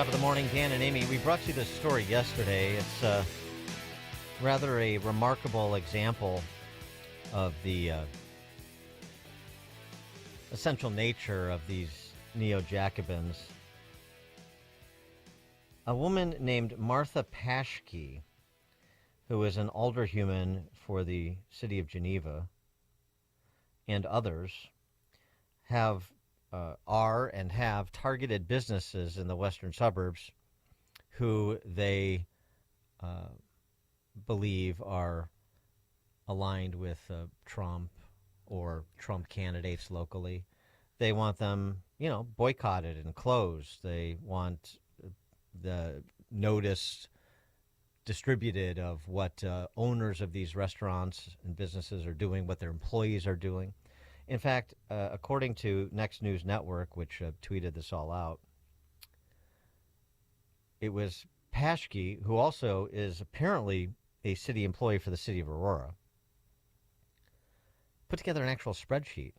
Top of the morning, Dan and Amy. We brought you this story yesterday. It's rather a remarkable example of the essential nature of these neo-Jacobins. A woman named Martha Paschke, who is an alderhuman for the city of Geneva, and others are and have targeted businesses in the western suburbs who they believe are aligned with Trump or Trump candidates locally. They want them, boycotted and closed. They want the notice distributed of what owners of these restaurants and businesses are doing, what their employees are doing. In fact, according to Next News Network, which tweeted this all out, it was Paschke, who also is apparently a city employee for the city of Aurora, put together an actual spreadsheet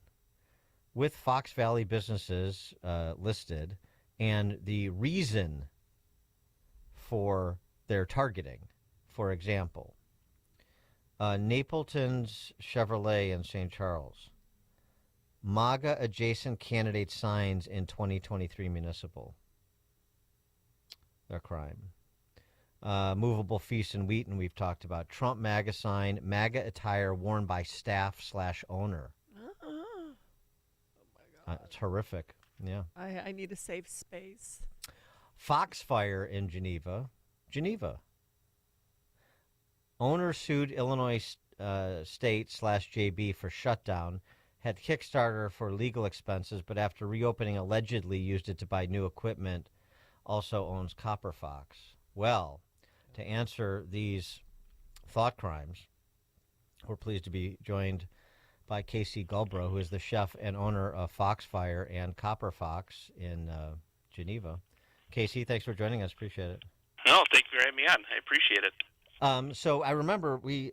with Fox Valley businesses listed and the reason for their targeting. For example, Napleton's Chevrolet in St. Charles. MAGA adjacent candidate signs in 2023 municipal. Their crime. Movable feast in Wheaton, we've talked about. Trump MAGA sign, MAGA attire worn by staff/owner. Oh my God. It's horrific. Yeah. I need a safe space. FoxFire in Geneva. Owner sued Illinois State/JB for shutdown. Had Kickstarter for legal expenses, but after reopening allegedly used it to buy new equipment. Also owns Copper Fox. Well, to answer these thought crimes, we're pleased to be joined by K.C. Gulbro, who is the chef and owner of FoxFire and Copper Fox in Geneva. K.C., thanks for joining us. Appreciate it. No, thank you for having me on. I appreciate it. So I remember we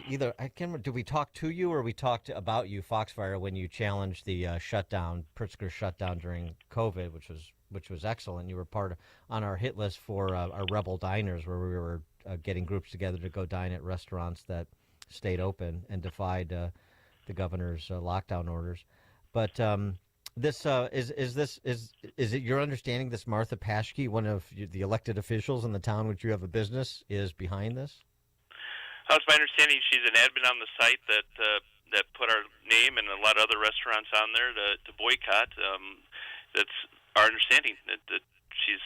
either I can't remember, did we talk to you or we talked about you, Foxfire, when you challenged the shutdown, Pritzker shutdown during COVID, which was excellent. You were part on our hit list for our Rebel Diners, where we were getting groups together to go dine at restaurants that stayed open and defied the governor's lockdown orders. But this is it your understanding this Martha Paschke, one of the elected officials in the town which you have a business, is behind this? It's my understanding she's an admin on the site that put our name and a lot of other restaurants on there to boycott. That's our understanding that she's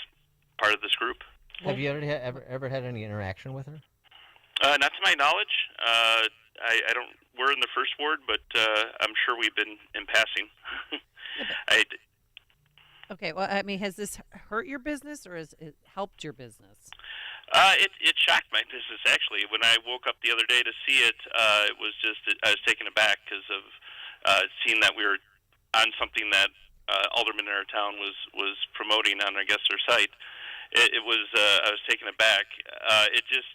part of this group. Have you ever had any interaction with her? Not to my knowledge. I don't. We're in the first ward, but I'm sure we've been in passing. Okay, well, I mean, has this hurt your business or has it helped your business? It shocked my business, actually. When I woke up the other day to see it, it was just, I was taken aback because of seeing that we were on something that alderman in our town was promoting on, I guess, their site. I was taken aback. It just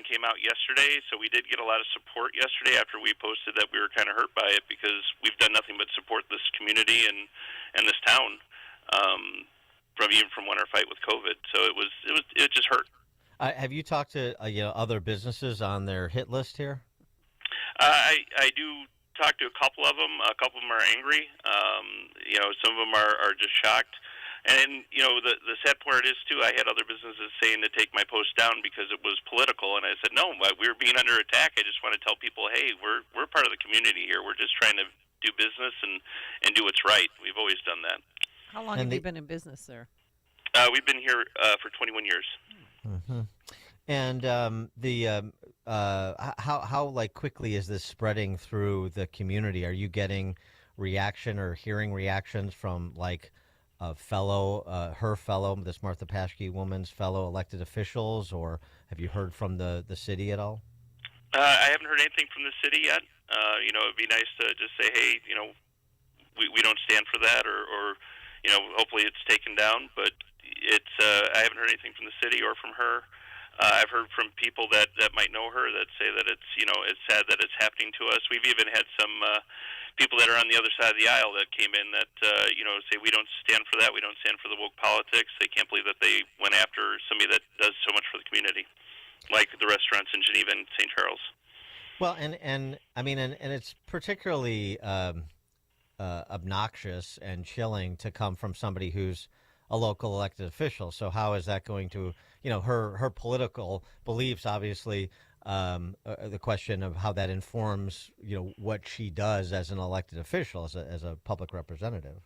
came out yesterday, so we did get a lot of support yesterday after we posted that we were kind of hurt by it because we've done nothing but support this community and this town from when our fight with COVID. So it just hurt. Have you talked to other businesses on their hit list here? I do talk to a couple of them. A couple of them are angry. Some of them are just shocked. And, the sad part is, too, I had other businesses saying to take my post down because it was political. And I said, no, we were being under attack. I just want to tell people, hey, we're part of the community here. We're just trying to do business and do what's right. We've always done that. How long have you been in business there? We've been here for 21 years. Mm-hmm. And how quickly is this spreading through the community? Are you getting reaction or hearing reactions from her fellow, this Martha Paschke woman's fellow elected officials, or have you heard from the city at all? I haven't heard anything from the city yet. It'd be nice to just say, hey, we don't stand for that, or hopefully it's taken down. But I haven't heard anything from the city or from her. I've heard from people that might know her that say that it's it's sad that it's happening to us. We've even had some people that are on the other side of the aisle that came in that say we don't stand for that. We don't stand for the woke politics. They can't believe that they went after somebody that does so much for the community, like the restaurants in Geneva and St. Charles. Well, and I mean, and it's particularly obnoxious and chilling to come from somebody who's a local elected official. So how is that going to, her political beliefs, obviously, the question of how that informs, what she does as an elected official, as a public representative.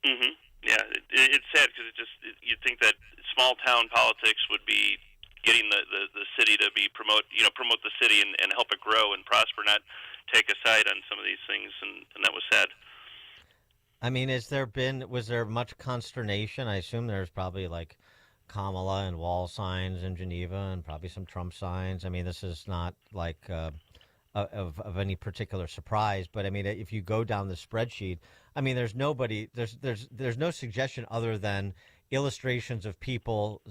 Mm-hmm. Yeah, it's sad because you'd think that small town politics would be getting the city to be promote the city and help it grow and prosper, not take a side on some of these things, and that was sad. I mean, was there much consternation? I assume there's probably like Kamala and wall signs in Geneva and probably some Trump signs. I mean, this is not like of any particular surprise, but I mean, if you go down the spreadsheet, I mean, there's no suggestion other than illustrations of people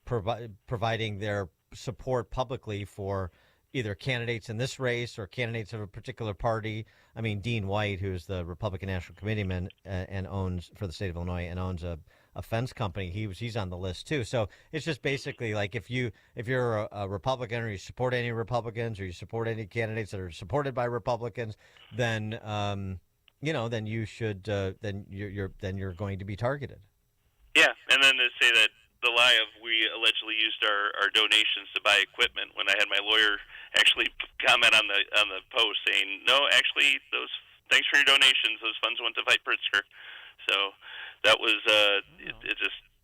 providing their support publicly for either candidates in this race or candidates of a particular party. I mean, Dean White, who's the Republican National Committeeman and owns for the state of Illinois and owns a fence company, he's on the list too. So it's just basically like if you're a Republican or you support any Republicans or you support any candidates that are supported by Republicans, then then you should then you're going to be targeted. Yeah, and then to say that the lie of we allegedly used our donations to buy equipment, when I had my lawyer actually comment on the post saying, no, actually, thanks for your donations, those funds went to fight Pritzker. So that was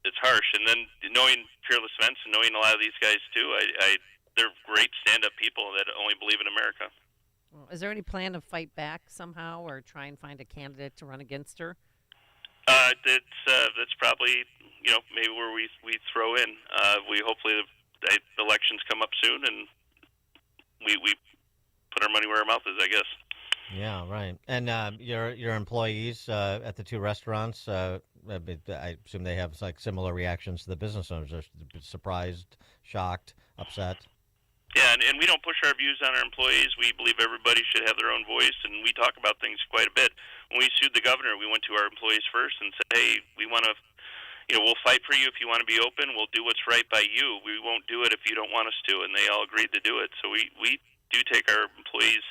it's harsh. And then knowing Fearless Events and knowing a lot of these guys too, they're great stand-up people that only believe in America. Well, is there any plan to fight back somehow or try and find a candidate to run against her? That's probably maybe where we throw in. We hopefully the elections come up soon and we put our money where our mouth is, I guess. Yeah, right. And your employees at the two restaurants, I assume they have like similar reactions to the business owners. They're surprised, shocked, upset. Yeah, and we don't push our views on our employees. We believe everybody should have their own voice, and we talk about things quite a bit. When we sued the governor, we went to our employees first and said, hey, we want to, we'll fight for you if you want to be open. We'll do what's right by you. We won't do it if you don't want us to, and they all agreed to do it. So we do take our employees'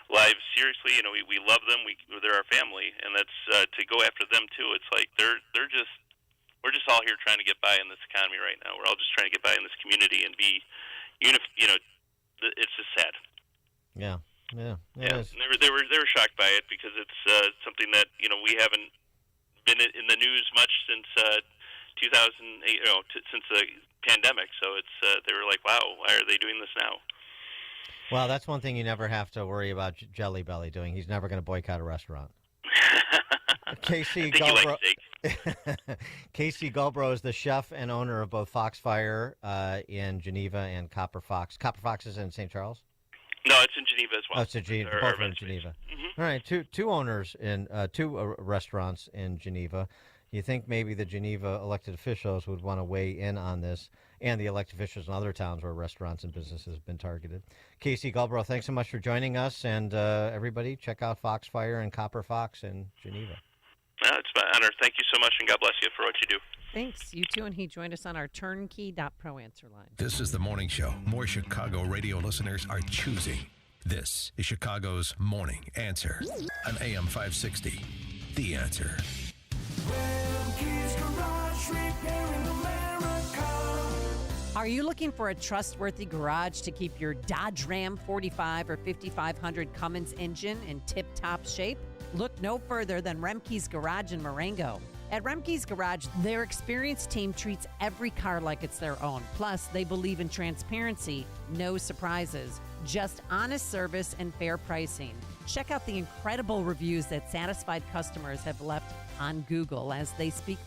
lives seriously. We love them. They're our family, and that's to go after them, too. It's like we're just all here trying to get by in this economy right now. We're all just trying to get by in this community and be it's just sad. Yeah. And they were shocked by it because it's something that we haven't been in the news much since 2008, since the pandemic. So it's they were like, wow, why are they doing this now? Well, that's one thing you never have to worry about Jelly Belly doing. He's never going to boycott a restaurant. K.C. Gulbro. K.C. Gulbro is the chef and owner of both FoxFire in Geneva and Copper Fox. Copper Fox is in St. Charles? No, it's in Geneva as well. Oh, it's in Geneva. Both are in Geneva. Mm-hmm. All right, two owners in two restaurants in Geneva. You think maybe the Geneva elected officials would want to weigh in on this, and the elected officials in other towns where restaurants and businesses have been targeted. K.C. Gulbro, thanks so much for joining us, and everybody check out FoxFire and Copper Fox in Geneva. It's my honor. Thank you so much, and God bless you for what you do. Thanks. You too, and he joined us on our turnkey.pro answer line. This is the morning show more Chicago radio listeners are choosing. This is Chicago's Morning Answer on AM 560. The Answer. Are you looking for a trustworthy garage to keep your Dodge Ram 45 or 5500 Cummins engine in tip-top shape? Look no further than Remke's Garage in Marengo. At Remke's Garage, their experienced team treats every car like it's their own. Plus, they believe in transparency, no surprises, just honest service and fair pricing. Check out the incredible reviews that satisfied customers have left on Google as they speak for